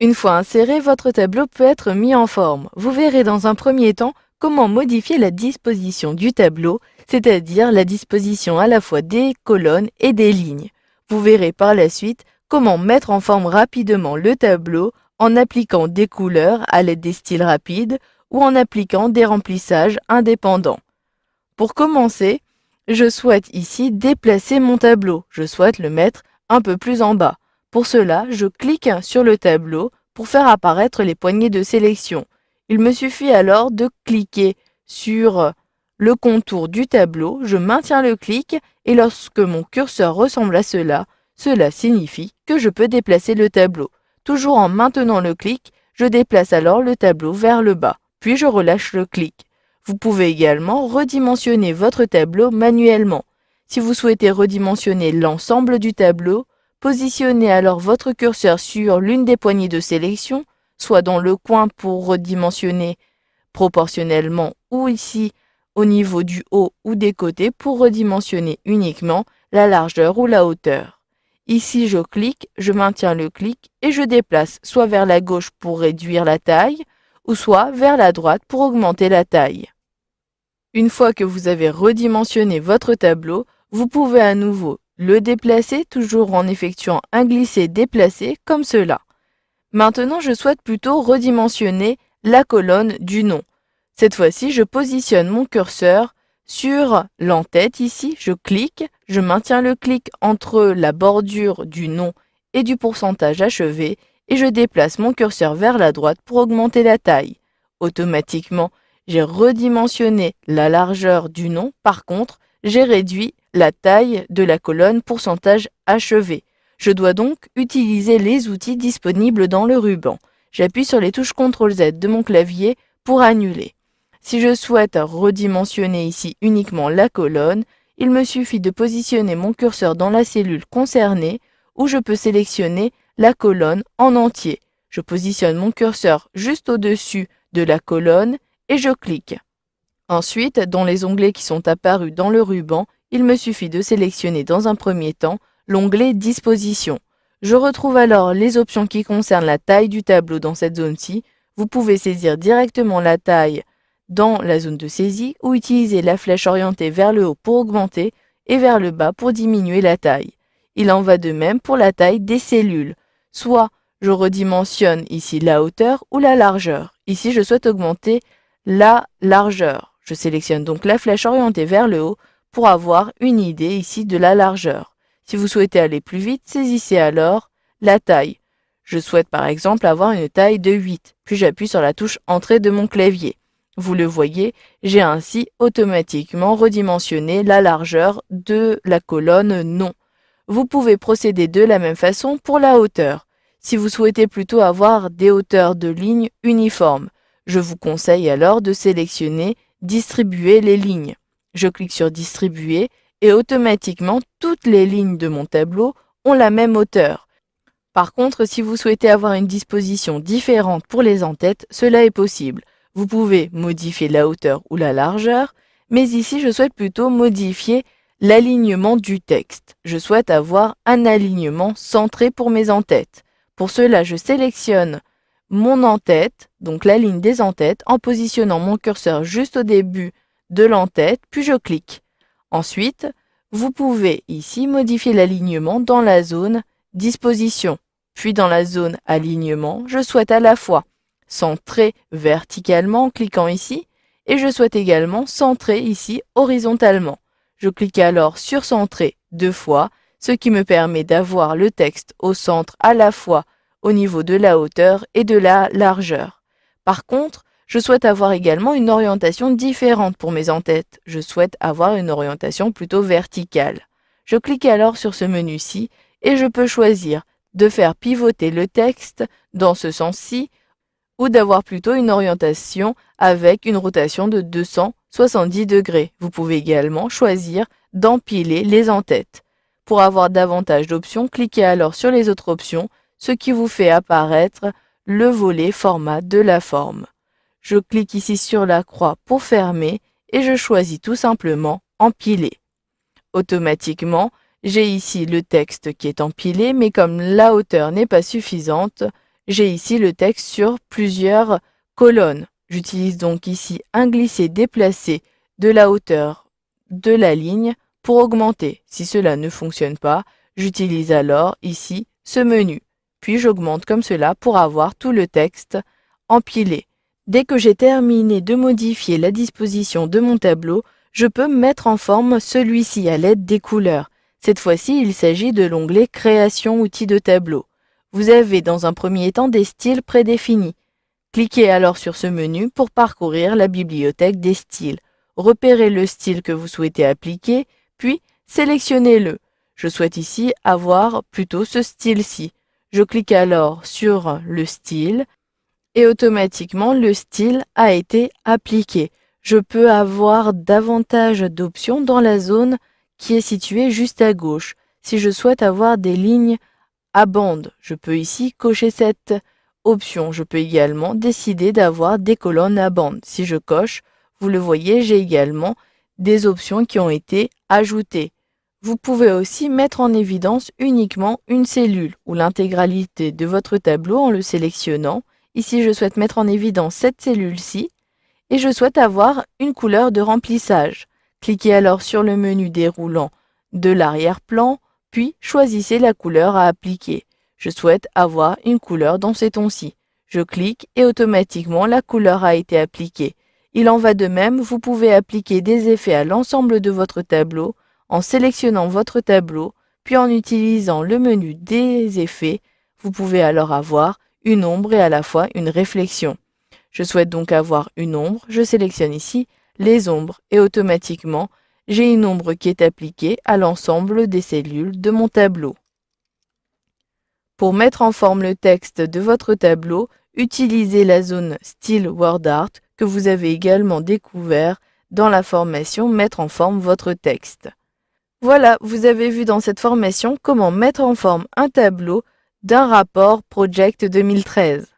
Une fois inséré, votre tableau peut être mis en forme. Vous verrez dans un premier temps comment modifier la disposition du tableau, c'est-à-dire la disposition à la fois des colonnes et des lignes. Vous verrez par la suite comment mettre en forme rapidement le tableau en appliquant des couleurs à l'aide des styles rapides ou en appliquant des remplissages indépendants. Pour commencer, je souhaite ici déplacer mon tableau. Je souhaite le mettre un peu plus en bas. Pour cela, je clique sur le tableau pour faire apparaître les poignées de sélection. Il me suffit alors de cliquer sur le contour du tableau, je maintiens le clic et lorsque mon curseur ressemble à cela, cela signifie que je peux déplacer le tableau. Toujours en maintenant le clic, je déplace alors le tableau vers le bas, puis je relâche le clic. Vous pouvez également redimensionner votre tableau manuellement. Si vous souhaitez redimensionner l'ensemble du tableau, positionnez alors votre curseur sur l'une des poignées de sélection, soit dans le coin pour redimensionner proportionnellement ou ici au niveau du haut ou des côtés pour redimensionner uniquement la largeur ou la hauteur. Ici, je clique, je maintiens le clic et je déplace soit vers la gauche pour réduire la taille ou soit vers la droite pour augmenter la taille. Une fois que vous avez redimensionné votre tableau, vous pouvez à nouveau le déplacer, toujours en effectuant un glisser-déplacer comme cela. Maintenant, je souhaite plutôt redimensionner la colonne du nom. Cette fois-ci, je positionne mon curseur sur l'entête ici, je clique, je maintiens le clic entre la bordure du nom et du pourcentage achevé et je déplace mon curseur vers la droite pour augmenter la taille. Automatiquement, j'ai redimensionné la largeur du nom, par contre, j'ai réduit la taille de la colonne pourcentage achevé. Je dois donc utiliser les outils disponibles dans le ruban. J'appuie sur les touches CTRL-Z de mon clavier pour annuler. Si je souhaite redimensionner ici uniquement la colonne, il me suffit de positionner mon curseur dans la cellule concernée où je peux sélectionner la colonne en entier. Je positionne mon curseur juste au-dessus de la colonne et je clique. Ensuite, dans les onglets qui sont apparus dans le ruban, il me suffit de sélectionner dans un premier temps l'onglet Disposition. Je retrouve alors les options qui concernent la taille du tableau dans cette zone-ci. Vous pouvez saisir directement la taille dans la zone de saisie ou utiliser la flèche orientée vers le haut pour augmenter et vers le bas pour diminuer la taille. Il en va de même pour la taille des cellules. Soit je redimensionne ici la hauteur ou la largeur. Ici, je souhaite augmenter la largeur. Je sélectionne donc la flèche orientée vers le haut pour avoir une idée ici de la largeur. Si vous souhaitez aller plus vite, saisissez alors la taille. Je souhaite par exemple avoir une taille de 8, puis j'appuie sur la touche Entrée de mon clavier. Vous le voyez, j'ai ainsi automatiquement redimensionné la largeur de la colonne Nom. Vous pouvez procéder de la même façon pour la hauteur. Si vous souhaitez plutôt avoir des hauteurs de lignes uniformes, je vous conseille alors de sélectionner Distribuer les lignes. Je clique sur Distribuer et automatiquement toutes les lignes de mon tableau ont la même hauteur. Par contre, si vous souhaitez avoir une disposition différente pour les entêtes, cela est possible. Vous pouvez modifier la hauteur ou la largeur, mais ici je souhaite plutôt modifier l'alignement du texte. Je souhaite avoir un alignement centré pour mes entêtes. Pour cela, je sélectionne mon en-tête, donc la ligne des en-têtes, en positionnant mon curseur juste au début de l'en-tête, puis je clique. Ensuite, vous pouvez ici modifier l'alignement dans la zone Disposition. Puis dans la zone Alignement, je souhaite à la fois centrer verticalement en cliquant ici, et je souhaite également centrer ici horizontalement. Je clique alors sur Centrer 2 fois, ce qui me permet d'avoir le texte au centre à la fois au niveau de la hauteur et de la largeur. Par contre, je souhaite avoir également une orientation différente pour mes entêtes. Je souhaite avoir une orientation plutôt verticale. Je clique alors sur ce menu-ci et je peux choisir de faire pivoter le texte dans ce sens-ci ou d'avoir plutôt une orientation avec une rotation de 270 degrés. Vous pouvez également choisir d'empiler les entêtes. Pour avoir davantage d'options, cliquez alors sur les autres options, ce qui vous fait apparaître le volet format de la forme. Je clique ici sur la croix pour fermer et je choisis tout simplement Empiler. Automatiquement, j'ai ici le texte qui est empilé, mais comme la hauteur n'est pas suffisante, j'ai ici le texte sur plusieurs colonnes. J'utilise donc ici un glisser-déplacer de la hauteur de la ligne pour augmenter. Si cela ne fonctionne pas, j'utilise alors ici ce menu. Puis j'augmente comme cela pour avoir tout le texte empilé. Dès que j'ai terminé de modifier la disposition de mon tableau, je peux mettre en forme celui-ci à l'aide des couleurs. Cette fois-ci, il s'agit de l'onglet Création outils de tableau. Vous avez dans un premier temps des styles prédéfinis. Cliquez alors sur ce menu pour parcourir la bibliothèque des styles. Repérez le style que vous souhaitez appliquer, puis sélectionnez-le. Je souhaite ici avoir plutôt ce style-ci. Je clique alors sur le style et automatiquement le style a été appliqué. Je peux avoir davantage d'options dans la zone qui est située juste à gauche. Si je souhaite avoir des lignes à bande, je peux ici cocher cette option. Je peux également décider d'avoir des colonnes à bande. Si je coche, vous le voyez, j'ai également des options qui ont été ajoutées. Vous pouvez aussi mettre en évidence uniquement une cellule ou l'intégralité de votre tableau en le sélectionnant. Ici, je souhaite mettre en évidence cette cellule-ci et je souhaite avoir une couleur de remplissage. Cliquez alors sur le menu déroulant de l'arrière-plan, puis choisissez la couleur à appliquer. Je souhaite avoir une couleur dans ces tons-ci. Je clique et automatiquement la couleur a été appliquée. Il en va de même, vous pouvez appliquer des effets à l'ensemble de votre tableau en sélectionnant votre tableau, puis en utilisant le menu des effets, vous pouvez alors avoir une ombre et à la fois une réflexion. Je souhaite donc avoir une ombre, je sélectionne ici les ombres et automatiquement, j'ai une ombre qui est appliquée à l'ensemble des cellules de mon tableau. Pour mettre en forme le texte de votre tableau, utilisez la zone Style WordArt que vous avez également découvert dans la formation Mettre en forme votre texte. Voilà, vous avez vu dans cette formation comment mettre en forme un tableau d'un rapport Project 2013.